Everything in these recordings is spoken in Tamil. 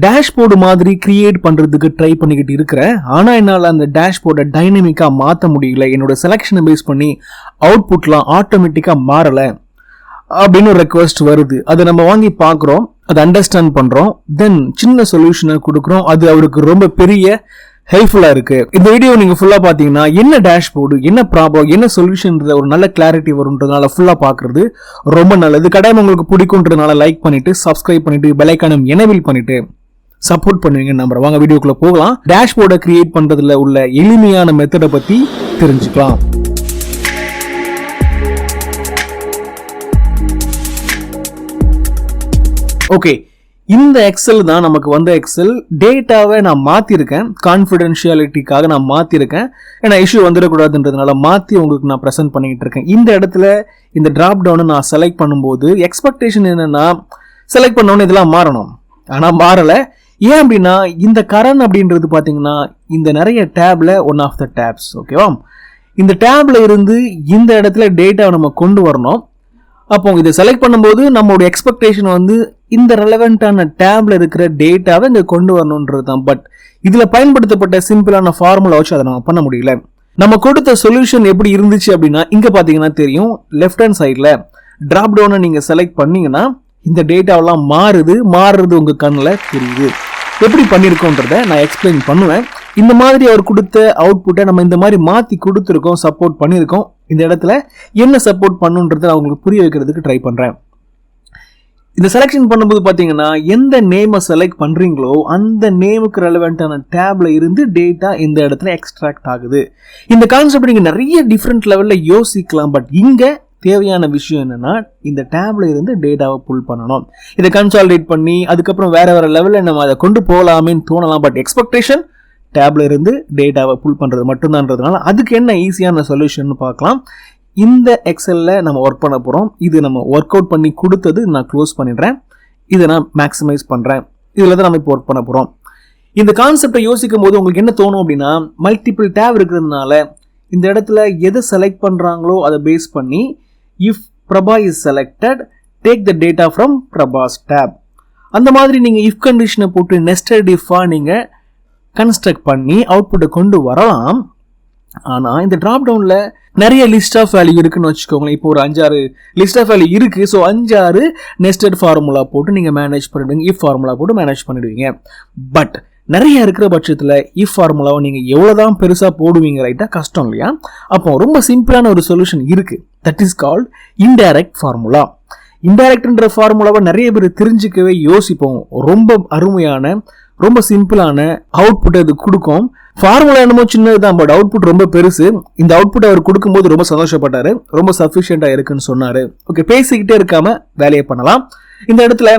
டேஷ்போர்டு மாதிரி கிரியேட் பண்றதுக்கு ட்ரை பண்ணிக்கிட்டு இருக்கிறேன். ஆனா என்னால் அந்த டேஷ்போர்டை டைனமிக்கா மாற்ற முடியல. என்னோட செலக்ஷனை பேஸ் பண்ணி அவுட்புட்லாம் ஆட்டோமேட்டிக்கா மாறல அப்படின்னு ஒரு ரெக்வஸ்ட் வருது. அதை நம்ம வாங்கி பார்க்குறோம், அதை அண்டர்ஸ்டாண்ட் பண்றோம், தென் சின்ன சொல்யூஷனை கொடுக்குறோம். அது அவருக்கு ரொம்ப பெரிய ஹெல்ப்ஃபுல்லா இருக்கு. இந்த வீடியோ நீங்க ஃபுல்லா பாத்தீங்கன்னா என்ன டேஷ்போர்டு, என்ன ப்ராப்ளம், என்ன சொல்யூஷன் ஒரு நல்ல கிளாரிட்டி வரும்ன்றதுனால ஃபுல்லா பாக்குறது ரொம்ப நல்லது. கட்டாயம் உங்களுக்கு பிடிக்கும்ன்றதுனால லைக் பண்ணிட்டு சப்ஸ்கிரைப் பண்ணிட்டு பெல் ஐகானை எனேபிள் பண்ணிட்டு சப்போர்ட் பண்ணுவீங்க நம்புறேன். வாங்க வீடியோக்குள்ள போகலாம். டேஷ்போர்டை கிரியேட் பண்றதுல உள்ள எளிமையான மெத்தடை பத்தி தெரிஞ்சுக்கலாம். ஓகே, இந்த எக்ஸல் தான் நமக்கு வந்த எக்ஸல். டேட்டாவை நான் மாத்திருக்கேன், கான்ஃபிடென்ஷியாலிட்டிக்காக நான் மாத்திருக்கேன். ஏன்னா இஷ்யூ வந்துடக்கூடாதுன்றதுனால மாத்தி உங்களுக்கு நான் ப்ரெசென்ட் பண்ணிட்டு இருக்கேன். இந்த இடத்துல இந்த டிராப் டவுனை நான் செலக்ட் பண்ணும்போது எக்ஸ்பெக்டேஷன் என்னன்னா செலக்ட் பண்ணோன்னு இதெல்லாம் மாறணும், ஆனா மாறல. ஏன் அப்படின்னா இந்த கரண்ட் அப்படின்றது பாத்தீங்கன்னா இந்த நிறைய டேப்ல ஒன் ஆஃப் த டேப்ஸ். ஓகேவா, இந்த டேப்ல இருந்து இந்த இடத்துல டேட்டாவை நம்ம கொண்டு வரணும். அப்போ இதை செலக்ட் பண்ணும்போது நம்மளோட எக்ஸ்பெக்டேஷன் வந்து இந்த ரெலவெண்டான டேப்ல இருக்கிற டேட்டாவை இங்க கொண்டு வரணும்ன்றது தான். பட் இதுல பயன்படுத்தப்பட்ட சிம்பிளான ஃபார்முலா வச்சு அதை நம்ம பண்ண முடியல. நம்ம கொடுத்த சொல்யூஷன் எப்படி இருந்துச்சு அப்படின்னா இங்க பாத்தீங்கன்னா தெரியும், லெஃப்ட் ஹேண்ட் சைட்ல டிராப் டவுனை நீங்க செலக்ட் பண்ணீங்கன்னா இந்த டேட்டாவெல்லாம் மாறுறது உங்க கண்ணில் தெரியுது. எப்படி பண்ணிருக்கோன்றத நான் எக்ஸ்பிளைன் பண்ணுவேன். இந்த மாதிரி அவர் கொடுத்த அவுட்புட்டை நம்ம இந்த மாதிரி மாத்தி கொடுத்துருக்கோம், சப்போர்ட் பண்ணியிருக்கோம். இந்த இடத்துல என்ன சப்போர்ட் பண்ணுன்றதை நான் உங்களுக்கு புரிய வைக்கிறதுக்கு ட்ரை பண்றேன். இந்த செலக்ஷன் பண்ணும்போது பாத்தீங்கன்னா எந்த நேமை செலக்ட் பண்றீங்களோ அந்த நேமுக்கு ரெலவெண்டான டேப்ல இருந்து டேட்டா இந்த இடத்துல எக்ஸ்ட்ராக்ட் ஆகுது. இந்த கான்செப்ட் நீங்க நிறைய டிஃப்ரெண்ட் லெவல்ல யோசிக்கலாம். பட் இங்க தேவையான விஷயம் என்னன்னா இந்த டேப்ல இருந்து டேட்டாவை புல் பண்ணணும். இதை கன்சாலிடேட் பண்ணி அதுக்கப்புறம் வேற லெவல்ல நம்ம அதை கொண்டு போகலாமேன்னு தோணலாம். பட் எக்ஸ்பெக்டேஷன் டேப்ல இருந்து டேட்டாவை புல் பண்றது மட்டும்தான்றதுனால அதுக்கு என்ன ஈஸியான சொல்யூஷன் பார்க்கலாம். இந்த எக்ஸல்ல நம்ம ஒர்க் பண்ண போறோம். இது நம்ம ஒர்க் அவுட் பண்ணி கொடுத்தது நான் க்ளோஸ் பண்ணிடுறேன். இதை நான் மேக்ஸிமைஸ் பண்றேன். இதுல தான் நம்ம இப்போ ஒர்க் பண்ண போறோம். இந்த கான்செப்டை யோசிக்கும் போது உங்களுக்கு என்ன தோணும் அப்படின்னா மல்டிபிள் டேப் இருக்கிறதுனால இந்த இடத்துல எதை செலக்ட் பண்றாங்களோ அதை பேஸ் பண்ணி if Prabha is selected, take the data from Prabhas tab. அந்த மாதிரி நீங்க if கண்டிஷனை போட்டு nested if-ஆ நீங்க கன்ஸ்ட்ரக்ட் பண்ணி அவுட்புட்டை கொண்டு வரலாம். ஆனா இந்த டிராப் டவுன்ல நிறைய லிஸ்ட் ஆஃப் வேல்யூ இருக்குன்னு வச்சுக்கோங்களேன். இப்போ ஒரு 5-6 லிஸ்ட் ஆஃப் வேல்யூ இருக்கு. ஸோ 5-6 நெஸ்டட் ஃபார்முலா போட்டு நீங்க மேனேஜ் பண்ணிடுவீங்க, if ஃபார்முலா போட்டு மேனேஜ் பண்ணிடுவீங்க. பட் நிறைய இருக்கிற பட்சத்தில் if ஃபார்முலாவை நீங்க எவ்வளவுதான் பெருசா போடுவீங்க, ரைட்டா, கஷ்டம் இல்லையா? அப்போ ரொம்ப சிம்பிளான ஒரு சொல்யூஷன் இருக்கு. That is called indirect formula. இன்டைரக்ட்ன்ற ஃபார்முலாவை நிறைய பேர் தெரிஞ்சுக்கவே யோசிப்போம். ரொம்ப அருமையான ரொம்ப சிம்பிளான அவுட்புட் அது கொடுக்கும். ஃபார்முலா என்னமோ சின்னதுதான், பட் அவுட்புட் ரொம்ப பெருசு. இந்த அவுட்புட் அவர் கொடுக்கும்போது ரொம்ப சந்தோஷப்பட்டாரு, ரொம்ப சஃபிஷியண்டா இருக்குன்னு சொன்னாரு. ஓகே, பேசிக்கிட்டே இருக்காம வேலையை பண்ணலாம். இந்த இடத்துல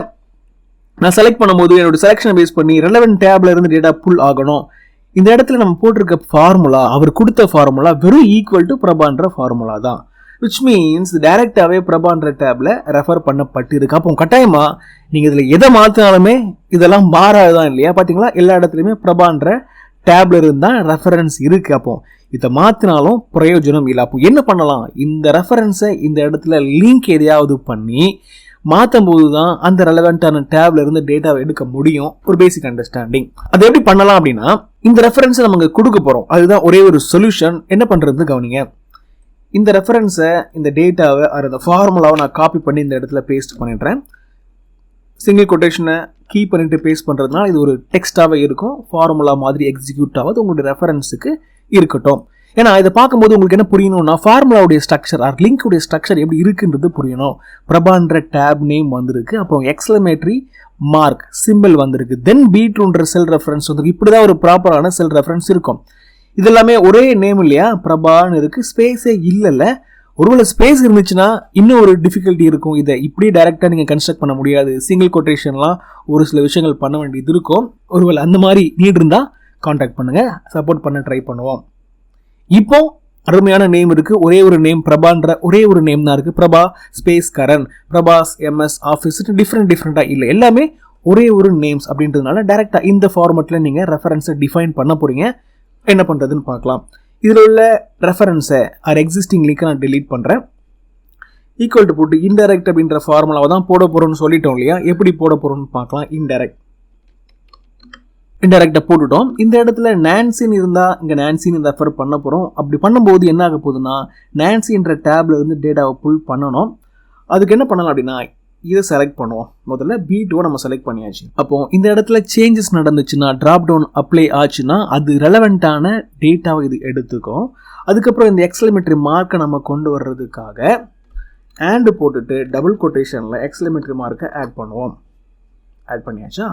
நான் செலக்ட் பண்ணும்போது என்னோட செலக்ஷனை பேஸ் பண்ணி ரெலவென்ட் டேப்ல இருந்து டேட்டா புல் ஆகணும். இந்த இடத்துல நம்ம போட்டிருக்க ஃபார்முலா, அவர் கொடுத்த ஃபார்முலா வெறும் ஈக்குவல் டு பிரபான்ற ஃபார்முலா தான். விச் மீன்ஸ் டைரக்டாவே பிரபான்ற டேப்ல ரெஃபர் பண்ணப்பட்டு இருக்கு. அப்போ கட்டாயமா நீங்க இதுல எதை மாத்தினாலுமே இதெல்லாம் மாறாதுதான் இல்லையா? பாத்தீங்களா, எல்லா இடத்துலயுமே பிரபான்ற டேப்ல இருந்தா ரெஃபரன்ஸ் இருக்கு. அப்போ இதை மாத்தினாலும் பிரயோஜனம் இல்லை. அப்போ என்ன பண்ணலாம், இந்த ரெஃபரன்ஸை இந்த இடத்துல லிங்க் எதையாவது பண்ணி மாற்றும் போது தான் அந்த ரெலவெண்டான டேப்ல இருந்து டேட்டாவை எடுக்க முடியும். ஒரு பேசிக் அண்டர்ஸ்டாண்டிங். அது எப்படி பண்ணலாம் அப்படின்னா இந்த ரெஃபரன்ஸை நமக்கு கொடுக்க போறோம். அதுதான் ஒரே ஒரு சொல்யூஷன். என்ன பண்றது கவனிங்க. இந்த ரெஃபரன்ஸை, இந்த டேட்டாவை அந்த ஃபார்முலாவை நான் காப்பி பண்ணி இந்த இடத்துல பேஸ்ட் பண்ணிடுறேன். சிங்கிள் கொட்டேஷனை கீ பண்ணிட்டு பேஸ்ட் பண்றதுனால இது ஒரு டெக்ஸ்டாவே இருக்கும். ஃபார்முலா மாதிரி எக்ஸிக்யூட் ஆகுது, உங்களுடைய ரெஃபரன்ஸுக்கு இருக்கட்டும். ஏன்னா இதை பார்க்கும்போது உங்களுக்கு என்ன புரியணும்னா ஃபார்முலாவுடைய ஸ்ட்ரக்சர் ஆர் லிங்க்குடைய ஸ்ட்ரக்சர் எப்படி இருக்குன்றது புரியணும். பிரபான்ற டேப் நேம் வந்திருக்கு, அப்புறம் எக்ஸ்க்ளமேட்டரி மார்க் சிம்பிள் வந்திருக்கு, தென் B2ன்ற செல் ரெஃபரன்ஸ் வந்திருக்கு. இப்படிதான் ஒரு ப்ராப்பரான செல் ரெஃபரன்ஸ் இருக்கும். இது எல்லாமே ஒரே நேம் இல்லையா, பிரபான்னு இருக்கு, ஸ்பேஸே இல்லைல்ல. ஒருவேளை ஸ்பேஸ் இருந்துச்சுன்னா இன்னும் ஒரு டிஃபிகல்ட்டி இருக்கும். இதை இப்படி டைரக்டா நீங்க கன்ஸ்ட்ரக்ட் பண்ண முடியாது. சிங்கிள் கொட்டேஷன்லாம் ஒரு சில விஷயங்கள் பண்ண வேண்டியது இருக்கும். ஒருவேளை அந்த மாதிரி நீட் இருந்தா கான்டாக்ட் பண்ணுங்க, சப்போர்ட் பண்ண ட்ரை பண்ணுவோம். இப்போ அருமையான நேம் இருக்கு, ஒரே ஒரு நேம் பிரபான்ற ஒரே ஒரு நேம் தான் இருக்கு. Prabha space Karan, Prabhas MS office, டிஃப்ரெண்டா இல்லை, எல்லாமே ஒரே ஒரு நேம்ஸ் அப்படின்றதுனால டைரக்டா இந்த ஃபார்மேட்ல நீங்க ரெஃபரன்ஸை டிஃபைன் பண்ண போறீங்க. என்ன பண்றதுன்னு பார்க்கலாம். இதுல உள்ள ரெஃபரன்ஸை ஆர் எக்ஸிஸ்டிங் லிங்க் நான் டெலீட் பண்றேன். ஈக்குவல் டு போட்டு இன்டைரக்ட் அப்படின்ற ஃபார்முலாவை தான் போட போறோம்னு சொல்லிட்டோம் இல்லையா? எப்படி போட போறோம்னு பார்க்கலாம். இன்டைரக்ட் இன்டெரக்டாக போட்டுட்டோம். இந்த இடத்துல நான்சின்னு இருந்தால் இங்கே நான்சின்னு ரெஃபர் பண்ண போகிறோம். அப்படி பண்ணும்போது என்ன ஆக போகுதுன்னா நான்சின்ற டேப்ல இருந்து டேட்டாவை புல் பண்ணணும். அதுக்கு என்ன பண்ணலாம் அப்படின்னா இதை செலக்ட் பண்ணுவோம். முதல்ல B2 நம்ம செலக்ட் பண்ணியாச்சு. அப்போ இந்த இடத்துல சேஞ்சஸ் நடந்துச்சுன்னா ட்ராப் டவுன் அப்ளை ஆச்சுன்னா அது ரெலவெண்ட்டான டேட்டாவை இது எடுத்துக்கும். அதுக்கப்புறம் இந்த எக்ஸ்க்ளமேட்டரி மார்க்கை நம்ம கொண்டு வர்றதுக்காக அண்ட் போட்டுட்டு டபுள் கொட்டேஷனில் எக்ஸ்க்ளமேட்டரி மார்க்கை ஆட் பண்ணுவோம். ஆட் பண்ணியாச்சா?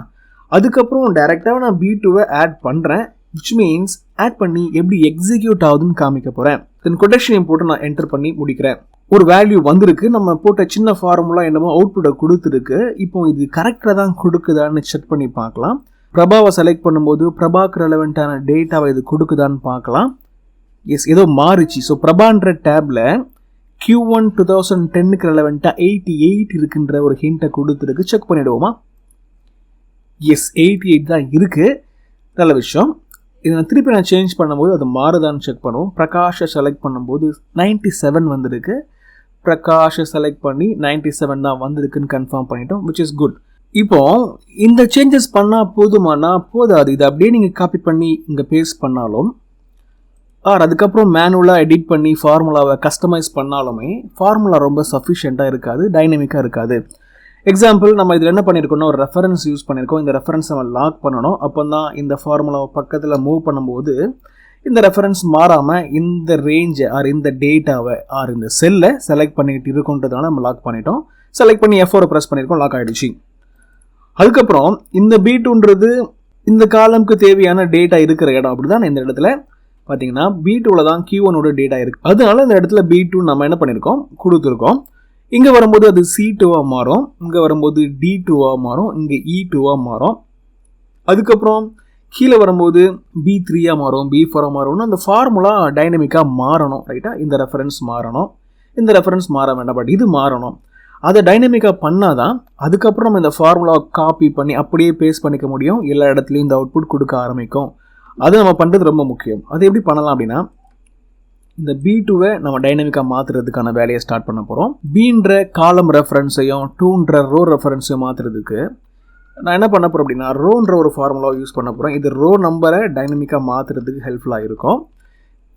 அதுக்கப்புறம் டைரெக்டாக நான் B2வை ஆட் பண்ணுறேன். விச் மீன்ஸ் ஆட் பண்ணி எப்படி எக்ஸிக்யூட் ஆகுதுன்னு காமிக்க போகிறேன். தென் கொட்டேஷனையும் போட்டு நான் என்டர் பண்ணி முடிக்கிறேன். ஒரு வேல்யூ வந்திருக்கு. நம்ம போட்ட சின்ன ஃபார்முலா என்னமோ அவுட்புட்டை கொடுத்துருக்கு. இப்போ இது கரெக்டாக தான் கொடுக்குதான்னு செக் பண்ணி பார்க்கலாம். பிரபாவை செலக்ட் பண்ணும்போது பிரபாக்கு ரெலவெண்ட்டான டேட்டாவை இது கொடுக்குதான்னு பார்க்கலாம். எஸ், ஏதோ மாறிச்சு. ஸோ பிரபான்ற டேப்பில் Q1 2010க்கு ரெலவெண்ட்டாக 88 இருக்குன்ற ஒரு ஹிண்ட்டை கொடுத்துருக்கு. செக் பண்ணிவிடுவோமா? எஸ், 88 தான் இருக்குது. நல்ல விஷயம். இதை நான் திருப்பி சேஞ்ச் பண்ணும்போது அது மாறுதான்னு செக் பண்ணுவோம். பிரகாஷை செலக்ட் பண்ணும்போது 97 வந்திருக்கு. பிரகாஷை செலக்ட் பண்ணி 97 தான் வந்திருக்குன்னு கன்ஃபார்ம் பண்ணிட்டோம். Which is good. இப்போ இந்த சேஞ்சஸ் பண்ணால் போதுமானா போதாது. இதை அப்படியே நீங்கள் காப்பி பண்ணி இங்கே பேஸ்ட் பண்ணாலும் அதுக்கப்புறம் மேனுவலாக எடிட் பண்ணி ஃபார்முலாவை கஸ்டமைஸ் பண்ணாலுமே ஃபார்முலா ரொம்ப சஃபிஷியண்ட்டாக இருக்காது, டைனமிக்காக இருக்காது. எக்ஸாம்பிள், நம்ம இதில் என்ன பண்ணியிருக்கோம்னா ஒரு ரெஃபரன்ஸ் யூஸ் பண்ணியிருக்கோம். இந்த ரெஃபரன்ஸ் நம்ம லாக் பண்ணணும். அப்போ தான் இந்த ஃபார்முலாவை பக்கத்தில் மூவ் பண்ணும்போது இந்த ரெஃபரன்ஸ் மாறாமல் இந்த ரேஞ்சை இந்த டேட்டாவை இந்த செல்லை செலக்ட் பண்ணிக்கிட்டு இருக்குன்றதுனால நம்ம லாக் பண்ணிட்டோம். செலக்ட் பண்ணி F4 ப்ரெஸ் பண்ணியிருக்கோம், லாக் ஆகிடுச்சு. அதுக்கப்புறம் இந்த B2ன்றது இந்த காலம்க்கு தேவையான டேட்டா இருக்கிற இடம். அப்படி தான் இந்த இடத்துல பார்த்தீங்கன்னா B2வில் தான் Q1ஓட டேட்டா இருக்குது. அதனால இந்த இடத்துல B2 நம்ம என்ன பண்ணியிருக்கோம், கொடுத்துருக்கோம். இங்கே வரும்போது அது C2வாக மாறும், இங்கே வரும்போது D2வாக மாறும், இங்கே E2வாக மாறும். அதுக்கப்புறம் கீழே வரும்போது B3ஆக மாறும், B4ஆக மாறும்னு அந்த ஃபார்முலா டைனமிக்காக மாறணும். ரைட்டாக? இந்த ரெஃபரன்ஸ் மாறணும், இந்த ரெஃபரன்ஸ் மாற வேண்டாம், பட் இது மாறணும். அதை டைனமிக்காக பண்ணால் தான் அதுக்கப்புறம் நம்ம இந்த ஃபார்முலாவை காப்பி பண்ணி அப்படியே பேஸ்ட் பண்ணிக்க முடியும். எல்லா இடத்துலையும் இந்த அவுட்புட் கொடுக்க ஆரம்பிக்கும். அது நம்ம பண்ணுறது ரொம்ப முக்கியம். அது எப்படி பண்ணலாம் அப்படின்னா இந்த B2வை நம்ம டைனமிக்காக மாற்றுறதுக்கான வேலையை ஸ்டார்ட் பண்ண போகிறோம். Bன்ற காலம் ரெஃபரன்ஸையும் 2ன்ற ரோ ரெஃபரன்ஸையும் மாற்றுறதுக்கு நான் என்ன பண்ண போகிறேன் அப்படின்னா ரோன்ற ஒரு ஃபார்முலாவை யூஸ் பண்ண போகிறேன். இது ரோ நம்பரை டைனமிக்காக மாற்றுறதுக்கு ஹெல்ப்ஃபுல்லாக இருக்கும்.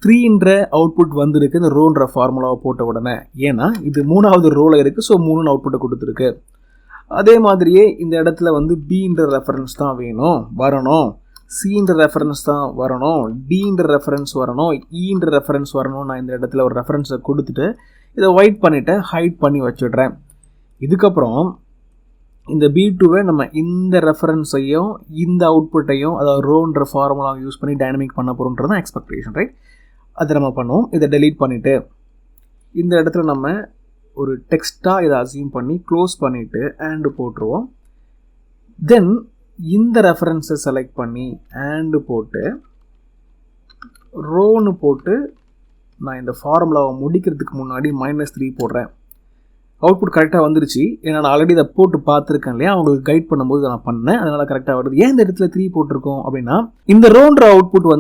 3ன்ற அவுட்புட் வந்திருக்கு இந்த ரோன்ற ஃபார்முலாவை போட்ட உடனே. ஏன்னா இது 3வது ரோவில் இருக்குது. ஸோ 3 அவுட்புட்டை கொடுத்துருக்கு. அதே மாதிரியே இந்த இடத்துல Bன்ற ரெஃபரன்ஸ் தான் வேணும், வரணும். Cன்ற ரெஃபரன்ஸ் தான் வரணும், Dன்ற ரெஃபரன்ஸ் வரணும், Eன்ற ரெஃபரன்ஸ் வரணும். நான் இந்த இடத்துல ஒரு ரெஃபரன்ஸை கொடுத்துட்டு இதை ஒயிட் பண்ணிவிட்டு ஹைட் பண்ணி வச்சுடுறேன். இதுக்கப்புறம் இந்த B2வை நம்ம இந்த ரெஃபரன்ஸையும் இந்த அவுட்புட்டையும் அதாவது ரோன்ற ஃபார்முலாவை யூஸ் பண்ணி டைனமிக் பண்ண போகிறோன்றது தான் எக்ஸ்பெக்டேஷன். ரைட்? அதை நம்ம பண்ணுவோம். இதை டெலீட் பண்ணிவிட்டு இந்த இடத்துல நம்ம ஒரு டெக்ஸ்ட்டாக இதை அசியூம் பண்ணி க்ளோஸ் பண்ணிவிட்டு அண்டு போட்டுருவோம். தென் இந்த ரெஃபரன்ஸை செலக்ட் பண்ணி அண்டு போட்டு ரோன்னு போட்டு நான் இந்த ஃபார்முலாவை முடிக்கிறதுக்கு முன்னாடி -3 போடுறேன். அவுட்புட் கரெக்டாக வந்துருச்சு. ஏன்னா நான் ஆல்ரெடி இதை போட்டு பார்த்துருக்கேன் இல்லையா, அவங்களுக்கு கைட் பண்ணும்போது நான் பண்ணேன். அதனால் கரெக்டாக வருது. ஏன் இந்த இடத்துல 3 போட்டிருக்கோம் அப்படின்னா இந்த ரோன்ற அவுட்புட்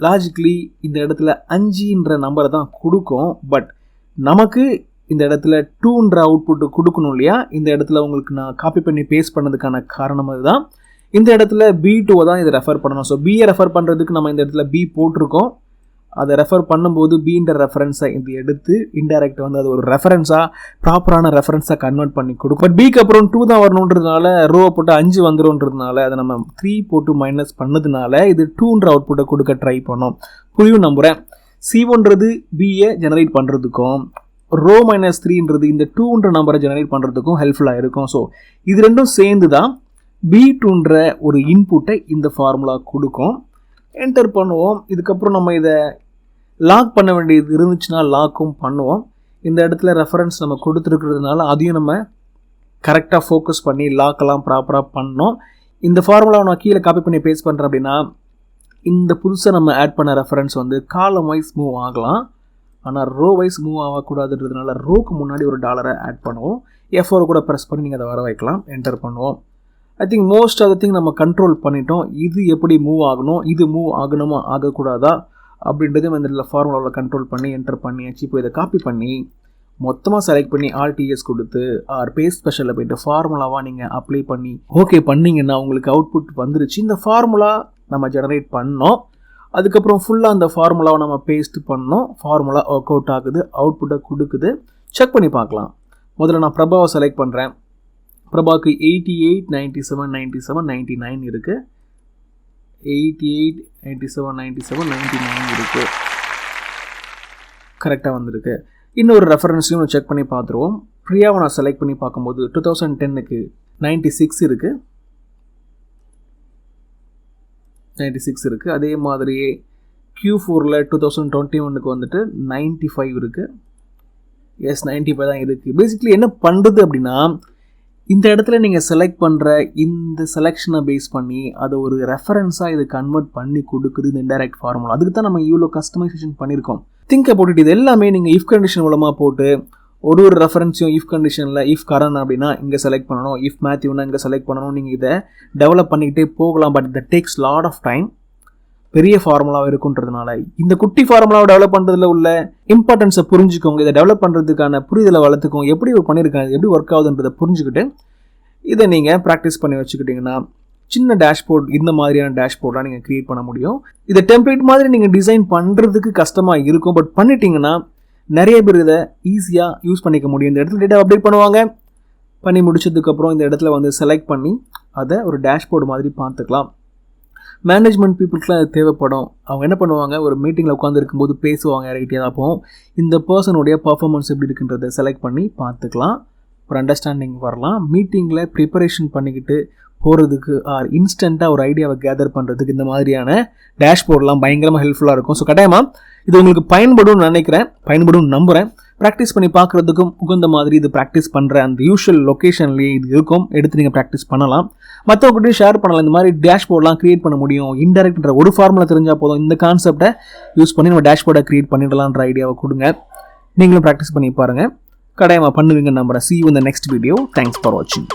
லாஜிக்கலி இந்த இடத்துல 5ன்ற நம்பரை தான் கொடுக்கும். பட் நமக்கு இந்த இடத்துல 2ன்ற அவுட்புட்டு கொடுக்கணும் இல்லையா. இந்த இடத்துல உங்களுக்கு நான் காப்பி பண்ணி பேஸ்ட் பண்ணதுக்கான காரணம் அதுதான். இந்த இடத்துல B2வை தான் இதை ரெஃபர் பண்ணணும். ஸோ Bயை ரெஃபர் பண்ணுறதுக்கு நம்ம இந்த இடத்துல B போட்டிருக்கோம். அதை ரெஃபர் பண்ணும்போது Bன்ற ரெஃபரன்ஸை இது எடுத்து இன்டைரக்ட் அது ஒரு ரெஃபரன்ஸாக ப்ராப்பரான ரெஃபரன்ஸாக கன்வெர்ட் பண்ணி கொடுக்கும். பட் Bக்கு அப்புறம் 2 தான் வரணுன்றதுனால ரோவை போட்டு 5 வந்துடும்ன்றதுனால அதை நம்ம 3 போட்டு மைனஸ் பண்ணதுனால இது 2ன்ற அவுட்புட்டை கொடுக்க ட்ரை பண்ணோம். புரியும் நம்புகிறேன். C1ன்றது Bயை ஜெனரேட் பண்ணுறதுக்கும் ரோ -3ன்றது இந்த 2ன்ற நம்பரை ஜெனரேட் பண்ணுறதுக்கும் ஹெல்ப்ஃபுல்லாக இருக்கும். ஸோ இது ரெண்டும் சேர்ந்து தான் B2ன்ற ஒரு இன்புட்டை இந்த ஃபார்முலா கொடுக்கும். என்டர் பண்ணுவோம். இதுக்கப்புறம் நம்ம இதை லாக் பண்ண வேண்டியது இருந்துச்சுன்னா லாக்கும் பண்ணுவோம். இந்த இடத்துல ரெஃபரன்ஸ் நம்ம கொடுத்துருக்கிறதுனால அதையும் நம்ம கரெக்டாக ஃபோக்கஸ் பண்ணி லாக்கெல்லாம் ப்ராப்பராக பண்ணோம். இந்த ஃபார்முலாவை நான் கீழே காப்பி பண்ணி பேஸ்ட் பண்ணுறேன் அப்படின்னா இந்த புதுசாக நம்ம ஆட் பண்ண ரெஃபரன்ஸ் காலம் வைஸ் மூவ் ஆகலாம். ஆனால் ரோ வைஸ் மூவ் ஆகக்கூடாதுன்றதுனால ரோக்கு முன்னாடி ஒரு டாலரை ஆட் பண்ணுவோம். F4 கூட ப்ரெஸ் பண்ணி நீங்கள் அதை வர வைக்கலாம். என்டர் பண்ணுவோம். I think most of the thing நம்ம கண்ட்ரோல் பண்ணிட்டோம். இது எப்படி மூவ் ஆகணும், இது மூவ் ஆகணுமா ஆகக்கூடாதா அப்படின்றது இந்த ஃபார்முலாவில் கண்ட்ரோல் பண்ணி என்டர் பண்ணியாச்சு. இப்போ இதை காப்பி பண்ணி மொத்தமாக செலக்ட் பண்ணி ஆல் டிஎஸ் கொடுத்து பே ஸ்பெஷலில் போய்ட்டு ஃபார்முலாவாக நீங்கள் அப்ளை பண்ணி ஓகே பண்ணிங்கன்னா உங்களுக்கு அவுட்புட் வந்துருச்சு. இந்த ஃபார்முலா நம்ம ஜெனரேட் பண்ணோம். அதுக்கப்புறம் ஃபுல்லாக அந்த ஃபார்முலாவை நம்ம பேஸ்ட் பண்ணோம். ஃபார்முலா ஒர்க் அவுட் ஆகுது, அவுட்புட்டை கொடுக்குது. செக் பண்ணி பார்க்கலாம். முதல்ல நான் பிரபாவை செலக்ட் பண்ணுறேன். பிரபாவுக்கு 88, 97, 97, 99 இருக்குது. 88, 97, 97, 99 இருக்குது. கரெக்டாக வந்திருக்கு. இன்னொரு ரெஃபரன்ஸையும் செக் பண்ணி பார்த்துருவோம். பிரியாவை நான் செலக்ட் பண்ணி பார்க்கும்போது 2010க்கு 96 இருக்குது. 96 இருக்குது. அதே மாதிரியே Q4ல் 2021க்கு வந்துட்டு 95 இருக்குது. எஸ் 95 தான் இருக்குது. பேசிக்கலி என்ன பண்ணுறது அப்படின்னா, இந்த இடத்துல நீங்கள் செலக்ட் பண்ணுற இந்த செலெக்ஷனை பேஸ் பண்ணி அதை ஒரு ரெஃபரன்ஸாக இது கன்வெர்ட் பண்ணி கொடுக்குது இந்த இன்டைரக்ட் ஃபார்முலா. அதுக்கு தான் நம்ம இவ்வளோ கஸ்டமைசேஷன் பண்ணியிருக்கோம். திங்க் அபவுட் இது எல்லாமே நீங்கள் இஃப் கண்டிஷன் மூலமாக போட்டு ஒரு ரெஃபரன்ஸையும் இஃப் கண்டிஷனில் இஃப் கரன் அப்படின்னா இங்கே செலக்ட் பண்ணணும், இஃப் மேத்யூனா இங்கே செலக்ட் பண்ணணும். நீங்கள் இதை டெவலப் பண்ணிக்கிட்டே போகலாம். But the takes lot of time. பெரிய ஃபார்முலாவாக இருக்குன்றதுனால இந்த குட்டி ஃபார்முலாவை டெவலப் பண்ணுறதுல உள்ள இம்பார்ட்டன்ஸை புரிஞ்சுக்கோங்க. இதை டெவலப் பண்ணுறதுக்கான புரிதலை வளர்த்துக்கோங்க. எப்படி பண்ணியிருக்காங்க, எப்படி ஒர்க் ஆகுதுன்றதை புரிஞ்சுக்கிட்டு இதை நீங்கள் ப்ராக்டிஸ் பண்ணி வச்சுக்கிட்டிங்கன்னா சின்ன டேஷ்போர்ட் இந்த மாதிரியான டேஷ்போர்டாக நீங்கள் க்ரியேட் பண்ண முடியும். இதை டெம்ப்ளேட் மாதிரி நீங்கள் டிசைன் பண்ணுறதுக்கு கஷ்டமாக இருக்கும். பட் பண்ணிட்டீங்கன்னா நிறைய பேர் இதை ஈஸியாக யூஸ் பண்ணிக்க முடியும். இந்த இடத்துல டேட்டா அப்டேட் பண்ணுவாங்க. பண்ணி முடிச்சதுக்கப்புறம் இந்த இடத்துல வந்து செலக்ட் பண்ணி அதை ஒரு டேஷ்போர்டு மாதிரி பார்த்துக்கலாம். மேனேஜ்மெண்ட் பீப்புளுக்குலாம் அது தேவைப்படும். அவங்க என்ன பண்ணுவாங்க, ஒரு மீட்டிங்கில் உட்காந்துருக்கும்போது பேசுவாங்க யார்கிட்டயே. அப்போ இந்த பர்சனுடைய பர்ஃபார்மன்ஸ் எப்படி இருக்குன்றதை செலக்ட் பண்ணி பார்த்துக்கலாம். ஒரு அண்டர்ஸ்டாண்டிங் வரலாம். மீட்டிங்கில் ப்ரிப்பரேஷன் பண்ணிக்கிட்டு போகிறதுக்கு இன்ஸ்டண்ட்டாக ஒரு ஐடியாவை கேதர் பண்ணுறதுக்கு இந்த மாதிரியான டேஷ்போர்ட்லாம் பயங்கரமாக ஹெல்ப்ஃபுல்லாக இருக்கும். ஸோ கட்டாயமாக இது உங்களுக்கு பயன்படும் நினைக்கிறேன், பயன்படும் நம்புகிறேன். ப்ராக்டிஸ் பண்ணி பார்க்குறதுக்கும் உகந்த மாதிரி இது ப்ராக்டிஸ் பண்ணுற அந்த யூஷுவல் லொக்கேஷன்லேயே இது இருக்கும். எடுத்து நீங்கள் ப்ராக்டிஸ் பண்ணலாம், மற்றவங்ககிட்டையும் ஷேர் பண்ணலாம். இந்த மாதிரி டேஷ்போர்ட்லாம் க்ரியேட் பண்ண முடியும். இன்டெரக்ட்ன்ற ஒரு ஃபார்முலா தெரிஞ்சால் போதும். இந்த கான்செப்டை யூஸ் பண்ணி நம்ம டேஷ்போர்டை க்ரியேட் பண்ணிடலான்ற ஐடியாவை கொடுங்க. நீங்களும் ப்ராக்டிஸ் பண்ணி பாருங்கள். கட்டாயமாக பண்ணுவீங்க நம்புகிறேன். See you in the next video. Thanks for watching.